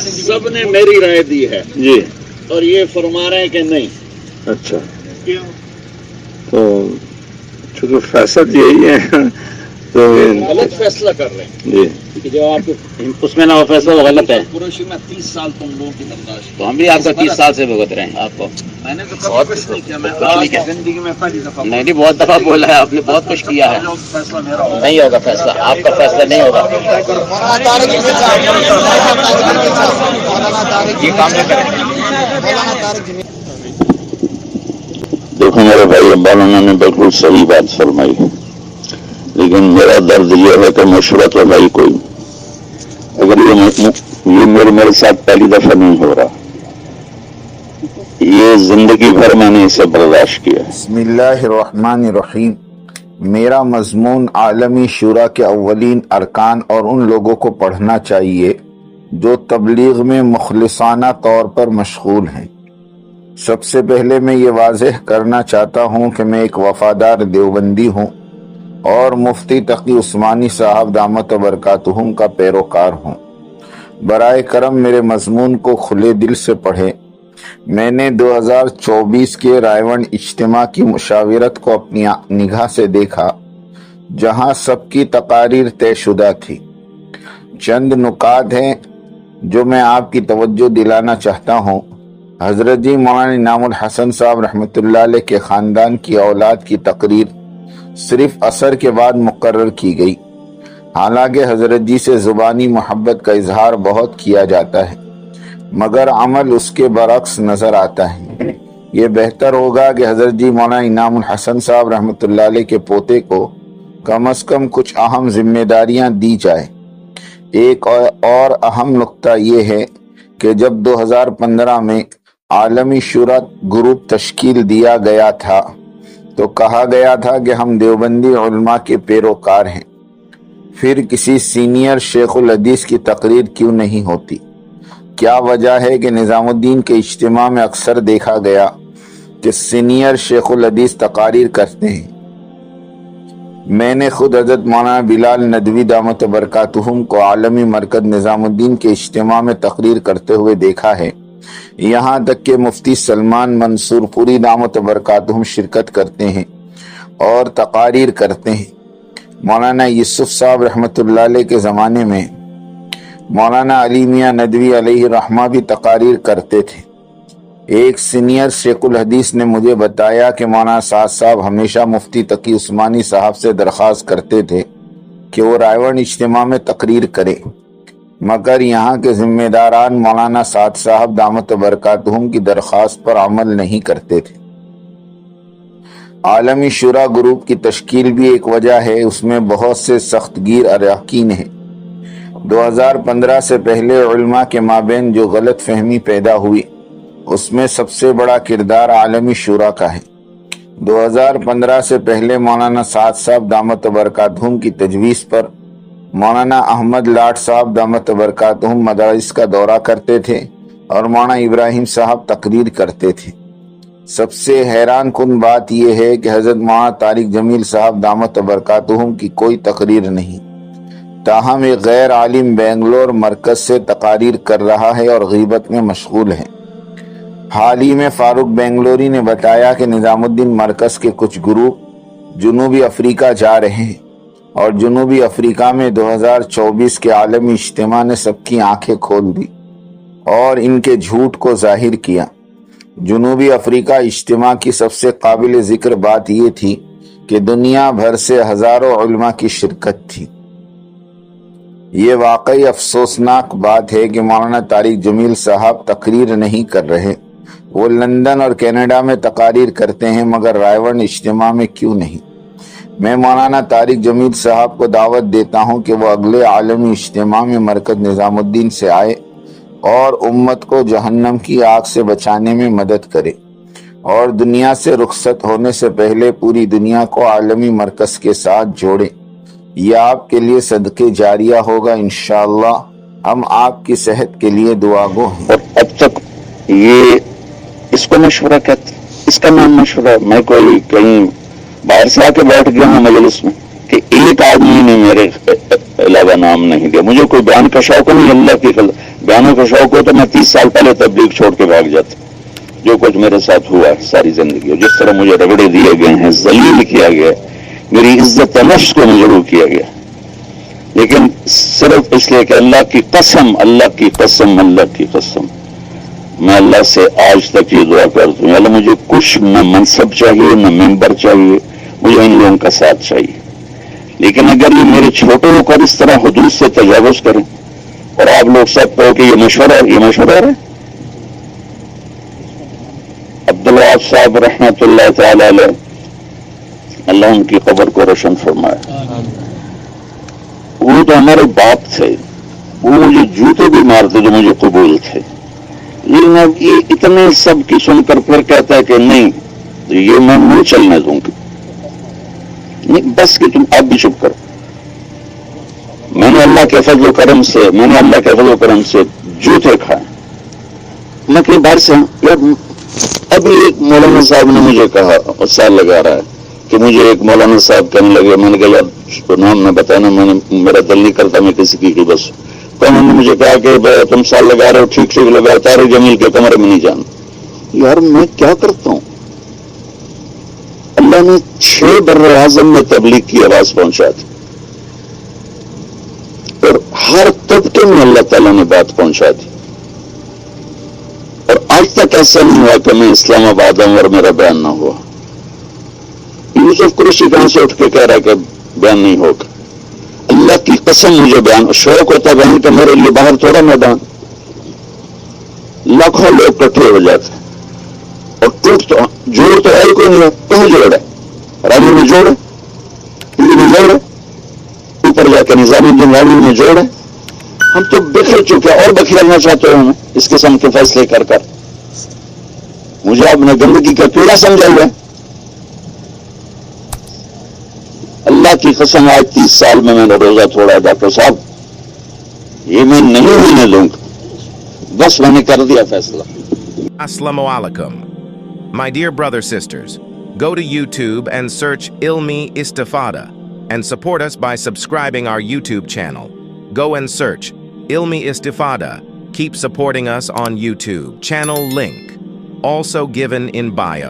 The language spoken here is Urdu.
سب نے میری رائے دی ہے جی، اور یہ فرما رہے ہیں کہ نہیں. اچھا کیوں؟ تو چونکہ فیصد یہی ہے تو غلط فیصلہ کر رہے ہیں جی کہ جو آپ اس میں نہ وہ فیصلہ وہ غلط ہے. قریشی میں 30 سال تم لوگوں کی برداشت. تو ہم بھی آپ کو 30 سال سے بھگت رہے ہیں آپ کو. میں نے تو کبھی کچھ نہیں کیا. میں آج زندگی میں پہلی دفعہ نہیں نہیں، بہت دفعہ بولا ہے آپ نے، بہت کچھ کیا ہے. فیصلہ میرا ہوگا. نہیں ہوگا فیصلہ، آپ کا فیصلہ نہیں ہوگا. یہ کام نہ کریں. دیکھو میرے بھائی مولانا نے بالکل صحیح بات فرمائی ہے، لیکن میرا درد یہ ہے کہ مشورہ تو بھائی کوئی، اگر یہ میرے ساتھ پہلی دفعہ نہیں ہو رہا، یہ زندگی بھر میں نے اسے برداشت کیا. بسم اللہ الرحمن الرحیم. میرا مضمون عالمی شورا کے اولین ارکان اور ان لوگوں کو پڑھنا چاہیے جو تبلیغ میں مخلصانہ طور پر مشغول ہیں. سب سے پہلے میں یہ واضح کرنا چاہتا ہوں کہ میں ایک وفادار دیوبندی ہوں اور مفتی تقی عثمانی صاحب دامت برکاتہم کا پیروکار ہوں. برائے کرم میرے مضمون کو کھلے دل سے پڑھیں. میں نے 2024 کے رائیونڈ اجتماع کی مشاورت کو اپنی نگاہ سے دیکھا جہاں سب کی تقاریر طے شدہ تھی. چند نکات ہیں جو میں آپ کی توجہ دلانا چاہتا ہوں. حضرت جی مولانا انعام الحسن صاحب رحمۃ اللہ علیہ کے خاندان کی اولاد کی تقریر صرف عصر کے بعد مقرر کی گئی. حالانکہ حضرت جی سے زبانی محبت کا اظہار بہت کیا جاتا ہے مگر عمل اس کے برعکس نظر آتا ہے. یہ بہتر ہوگا کہ حضرت جی مولانا انعام الحسن صاحب رحمۃ اللہ علیہ کے پوتے کو کم از کم کچھ اہم ذمہ داریاں دی جائے. ایک اور اہم نقطہ یہ ہے کہ جب 2015 میں عالمی شورا گروپ تشکیل دیا گیا تھا تو کہا گیا تھا کہ ہم دیوبندی علماء کے پیروکار ہیں. پھر کسی سینئر شیخ الحدیث کی تقریر کیوں نہیں ہوتی؟ کیا وجہ ہے کہ نظام الدین کے اجتماع میں اکثر دیکھا گیا کہ سینئر شیخ الحدیث تقاریر کرتے ہیں؟ میں نے خود حضرت مولانا بلال ندوی دامت برکاتہم کو عالمی مرکز نظام الدین کے اجتماع میں تقریر کرتے ہوئے دیکھا ہے. یہاں تک کہ مفتی سلمان منصور پوری دامت برکاتہم شرکت کرتے ہیں اور تقاریر کرتے ہیں. مولانا یوسف صاحب رحمۃ اللہ علیہ کے زمانے میں مولانا علی میاں ندوی علیہ الرحمہ بھی تقاریر کرتے تھے. ایک سینئر شیخ الحدیث نے مجھے بتایا کہ مولانا سعد صاحب ہمیشہ مفتی تقی عثمانی صاحب سے درخواست کرتے تھے کہ وہ رائیونڈ اجتماع میں تقریر کرے مگر یہاں کے ذمہ داران مولانا سعد صاحب دامت برکاتہم کی درخواست پر عمل نہیں کرتے تھے. عالمی شورا گروپ کی تشکیل بھی ایک وجہ ہے، اس میں بہت سے سخت گیر اراکین ہیں. 2015 سے پہلے علماء کے مابین جو غلط فہمی پیدا ہوئی اس میں سب سے بڑا کردار عالمی شورا کا ہے. 2015 سے پہلے مولانا سعد صاحب دامت برکاتہم کی تجویز پر مولانا احمد لاٹ صاحب دامت برکاتہم مدارس کا دورہ کرتے تھے اور مولانا ابراہیم صاحب تقریر کرتے تھے. سب سے حیران کن بات یہ ہے کہ حضرت مولانا طارق جمیل صاحب دامت برکاتہم کی کوئی تقریر نہیں، تاہم ایک غیر عالم بنگلور مرکز سے تقاریر کر رہا ہے اور غیبت میں مشغول ہے. حال ہی میں فاروق بنگلوری نے بتایا کہ نظام الدین مرکز کے کچھ گروپ جنوبی افریقہ جا رہے ہیں اور جنوبی افریقہ میں 2024 کے عالمی اجتماع نے سب کی آنکھیں کھول دی اور ان کے جھوٹ کو ظاہر کیا. جنوبی افریقہ اجتماع کی سب سے قابل ذکر بات یہ تھی کہ دنیا بھر سے ہزاروں علماء کی شرکت تھی. یہ واقعی افسوسناک بات ہے کہ مولانا طارق جمیل صاحب تقریر نہیں کر رہے. وہ لندن اور کینیڈا میں تقاریر کرتے ہیں مگر رائیونڈ اجتماع میں کیوں نہیں؟ میں مولانا طارق جمیل صاحب کو دعوت دیتا ہوں کہ وہ اگلے عالمی اجتماع میں مرکز نظام الدین سے آئے اور امت کو جہنم کی آگ سے بچانے میں مدد کرے اور دنیا سے رخصت ہونے سے پہلے پوری دنیا کو عالمی مرکز کے ساتھ جوڑے. یہ آپ کے لیے صدقے جاریہ ہوگا انشاءاللہ. ہم آپ کی صحت کے لیے دعا گو ہیں. اور اب تک یہ اس کو مشورہ کہتے، اس کا نام مشورہ. میں کوئی کہیں باہر سے آ کے بیٹھ گیا ہوں مجلس میں کہ ایک آدمی نے میرے علاوہ نام نہیں دیا. مجھے کوئی بیان کا شوق نہیں, اللہ کی قدر. بیانوں کا شوق ہو تو میں 30 سال پہلے تبلیغ چھوڑ کے بھاگ جاتا. جو کچھ میرے ساتھ ہوا ساری زندگی, جس طرح مجھے رگڑے دیے گئے ہیں, ذلیل کیا گیا, میری عزت نفس کو مجروح کیا گیا, لیکن صرف اس لیے کہ اللہ کی قسم, اللہ کی قسم, اللہ کی قسم, میں اللہ سے آج تک یہ دعا کرتا ہوں, اللہ مجھے کچھ نہ منصب چاہیے نہ ممبر چاہیے, مجھے ان لوگوں کا ساتھ چاہیے. لیکن اگر یہ میرے چھوٹے ہو کر اس طرح حدود سے تجاوز کریں اور آپ لوگ سب کہو کہ یہ مشورہ ہے. عبدالوہاب صاحب رحمۃ اللہ تعالی علیہ, اللہ ان کی قبر کو روشن فرمائے, وہ تو ہمارے باپ تھے, وہ مجھے جوتے بھی مارتے جو مجھے قبول تھے. لیکن اب یہ اتنے سب کی سن کر پھر کہتا ہے کہ نہیں یہ میں نہیں چلنے دوں گی. نہیں, بس کہ تم اب بھی چپ کرو. میں نے اللہ کے فضل و کرم سے جوتے کھائے. میں کہیں باہر سے ابھی ایک مولانا صاحب نے مجھے کہا, اور سال لگا رہا ہے کہ مجھے ایک مولانا صاحب کہنے لگے, میں نے کہا یار نام میں بتانا, میرا دل نہیں کرتا میں کسی کی بس. تو انہوں نے مجھے کہا کہ تم سال لگا رہے ہو, ٹھیک لگا, طارق جمیل کے کمرے میں نہیں جانا. یار میں کیا کرتا ہوں؟ اللہ نے 6 بر-اعظم میں تبلیغ کی آواز پہنچا دی, اور ہر طبقے میں اللہ تعالیٰ نے بات پہنچا دی, اور آج تک ایسا نہیں ہوا کہ میں اسلام آباد ہوں اور میرا بیان نہ ہوا. یوسف قریشی کہاں سے اٹھ کے کہہ رہا ہے کہ بیان نہیں ہوگا؟ اللہ کی قسم مجھے بیان شوق ہوتا بیان کہ میرے لیے باہر تھوڑا میدان, لاکھوں لوگ کٹھے ہو جاتے اور ٹوٹ تو جوڑ تو ہے کوئی نہیں, کہاں جوڑ ہے؟ راجو میں جوڑ ہے, دلی میں جوڑ ہے, اوپر جا کے نظام الدین راجو میں جوڑ ہے. ہم تو بکھر چکے اور بکھیرنا چاہتے ہوں اس قسم کے فیصلے کر کر. مجھے آپ نے گندگی کا کیڑا سمجھا ہوا ہے. اللہ کی قسم آج 30 سال میں نے روزہ چھوڑا ہے ڈاکٹر صاحب, یہ میں نہیں ہونے دوں گا, بس میں نے کر دیا فیصلہ. Assalamu alaikum. My dear brothers, sisters, go to YouTube and search Ilmi Istifada and support us by subscribing our YouTube channel. Go and search Ilmi Istifada. Keep supporting us on YouTube. Channel link also given in bio.